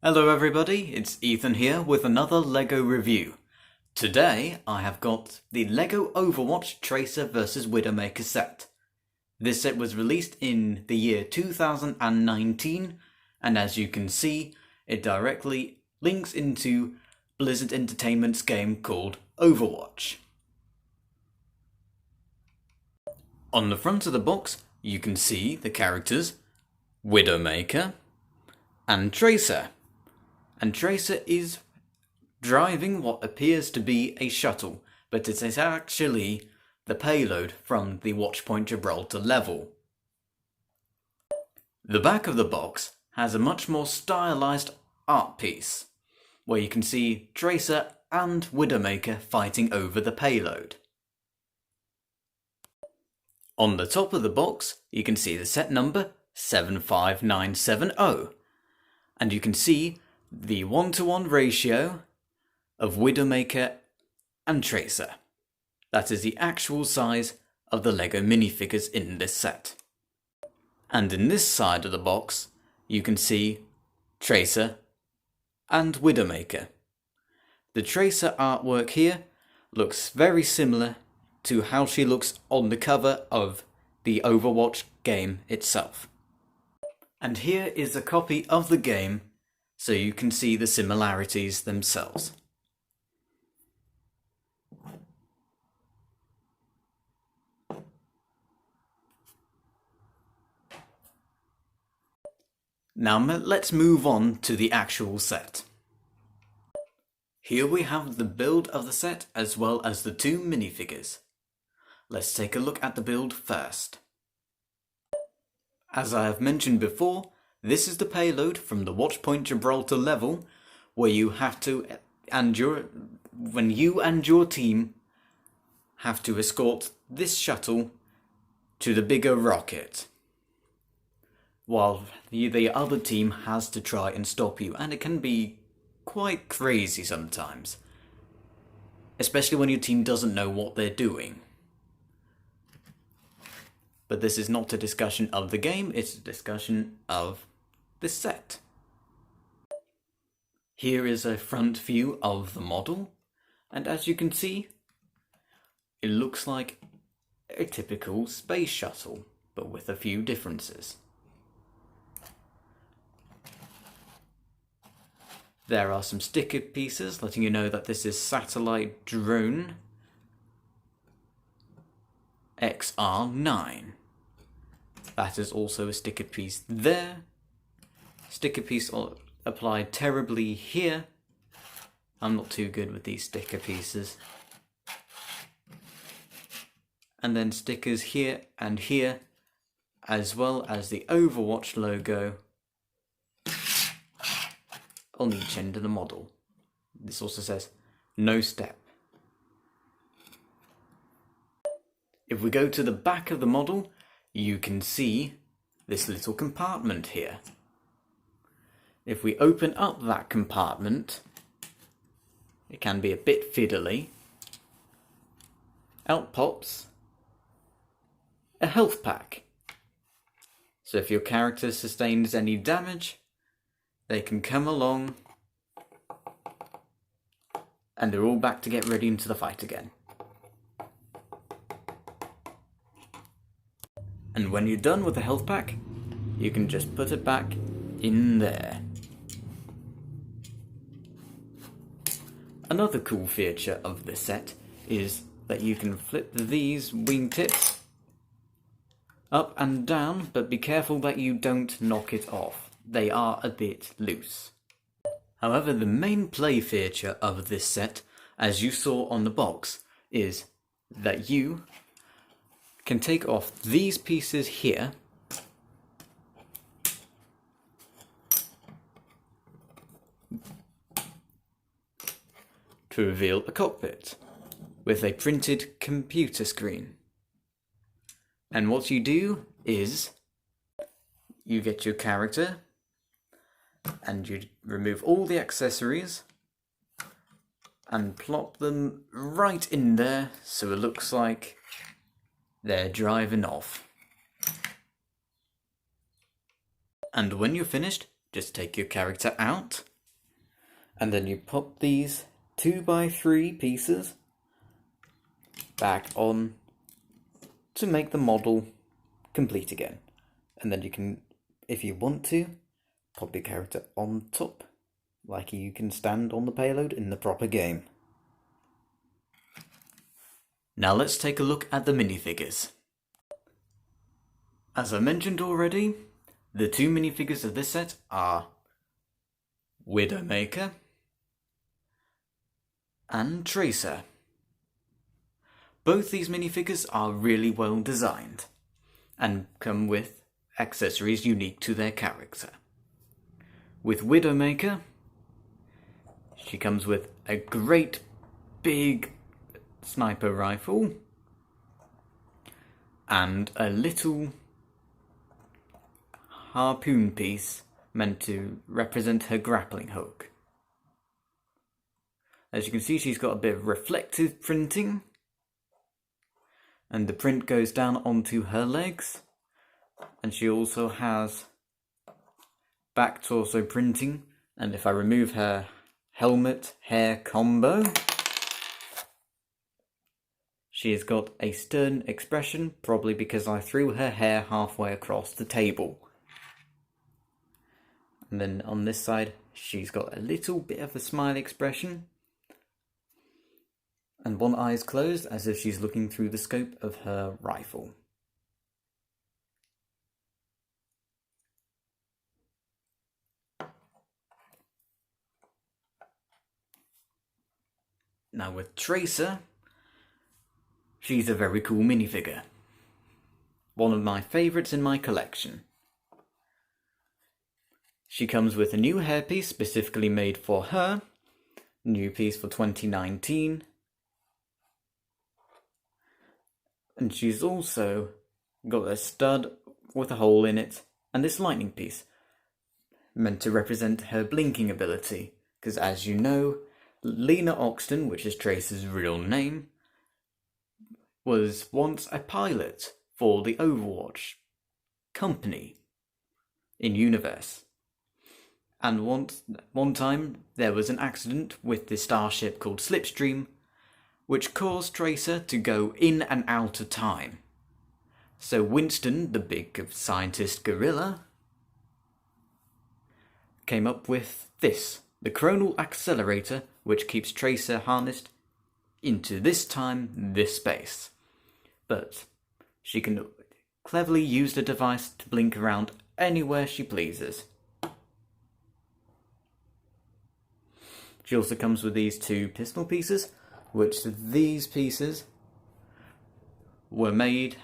Hello everybody, it's Ethan here with another LEGO review. Today I have got the LEGO Overwatch Tracer vs Widowmaker set. This set was released in the year 2019 and as you can see it directly links into Blizzard Entertainment's game called Overwatch. On the front of the box you can see the characters Widowmaker and Tracer. And Tracer is driving what appears to be a shuttle, but it is actually the payload from the Watchpoint Gibraltar level. The back of the box has a much more stylized art piece, where you can see Tracer and Widowmaker fighting over the payload. On the top of the box, you can see the set number 75970, and you can see the 1-to-1 ratio of Widowmaker and Tracer. That is the actual size of the LEGO minifigures in this set. And in this side of the box, you can see Tracer and Widowmaker. The Tracer artwork here looks very similar to how she looks on the cover of the Overwatch game itself. And here is a copy of the game so you can see the similarities themselves. Now let's move on to the actual set. Here we have the build of the set as well as the two minifigures. Let's take a look at the build first. As I have mentioned before, this is the payload from the Watchpoint Gibraltar level where you have to, when you and your team have to escort this shuttle to the bigger rocket, while the other team has to try and stop you, and it can be quite crazy sometimes, especially when your team doesn't know what they're doing. But this is not a discussion of the game, it's a discussion of this set. Here is a front view of the model, and as you can see, it looks like a typical space shuttle, but with a few differences. There are some sticker pieces letting you know that this is Satellite Drone XR9. That is also a sticker piece there. Sticker piece applied terribly here. I'm not too good with these sticker pieces. And then stickers here and here, as well as the Overwatch logo on each end of the model. This also says, no step. If we go to the back of the model, you can see this little compartment here. If we open up that compartment, it can be a bit fiddly. Out pops a health pack. So if your character sustains any damage, they can come along and they're all back to get ready into the fight again. And when you're done with the health pack, you can just put it back in there. Another cool feature of this set is that you can flip these wingtips up and down, but be careful that you don't knock it off. They are a bit loose. However, the main play feature of this set, as you saw on the box, is that you can take off these pieces here to reveal a cockpit with a printed computer screen. And what you do is you get your character and you remove all the accessories and plop them right in there so it looks like they're driving off. And when you're finished, just take your character out And then you pop these 2x3 pieces back on to make the model complete again. And then you can, if you want to, pop the character on top, like you can stand on the payload in the proper game. Now let's take a look at the minifigures. As I mentioned already, the two minifigures of this set are Widowmaker and Tracer. Both these minifigures are really well designed and come with accessories unique to their character. With Widowmaker, she comes with a great big sniper rifle and a little harpoon piece meant to represent her grappling hook. As you can see, she's got a bit of reflective printing, and the print goes down onto her legs, and she also has back torso printing, and if I remove her helmet hair combo, she has got a stern expression, probably because I threw her hair halfway across the table. And then on this side, she's got a little bit of a smile expression, and one eye is closed as if she's looking through the scope of her rifle. Now with Tracer, she's a very cool minifigure. One of my favourites in my collection. She comes with a new hairpiece specifically made for her, new piece for 2019. And she's also got a stud with a hole in it and this lightning piece, meant to represent her blinking ability, because as you know, Lena Oxton, which is Tracer's real name, was once a pilot for the Overwatch company in universe. And one time there was an accident with the starship called Slipstream, which caused Tracer to go in and out of time. So Winston, the big scientist gorilla, came up with this, the chronal accelerator, which keeps Tracer harnessed into this time, this space. But she can cleverly use the device to blink around anywhere she pleases. She also comes with these two pistol pieces, which these pieces were made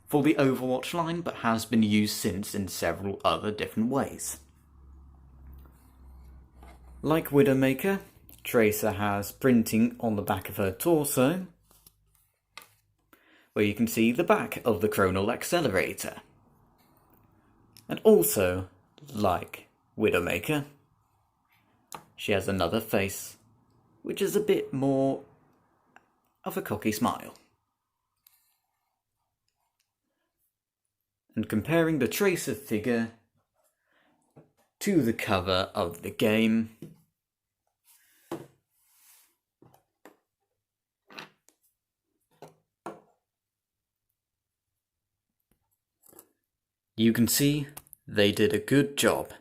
for the Overwatch line, but has been used since in several other different ways. Like Widowmaker, Tracer has printing on the back of her torso, where you can see the back of the chronal accelerator. And also, like Widowmaker, she has another face, which is a bit more of a cocky smile. And comparing the Tracer figure to the cover of the game, you can see they did a good job.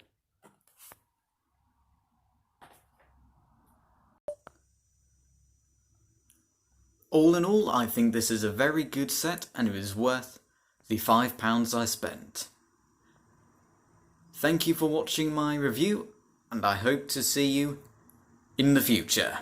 All in all, I think this is a very good set and it was worth the £5 I spent. Thank you for watching my review, and I hope to see you in the future.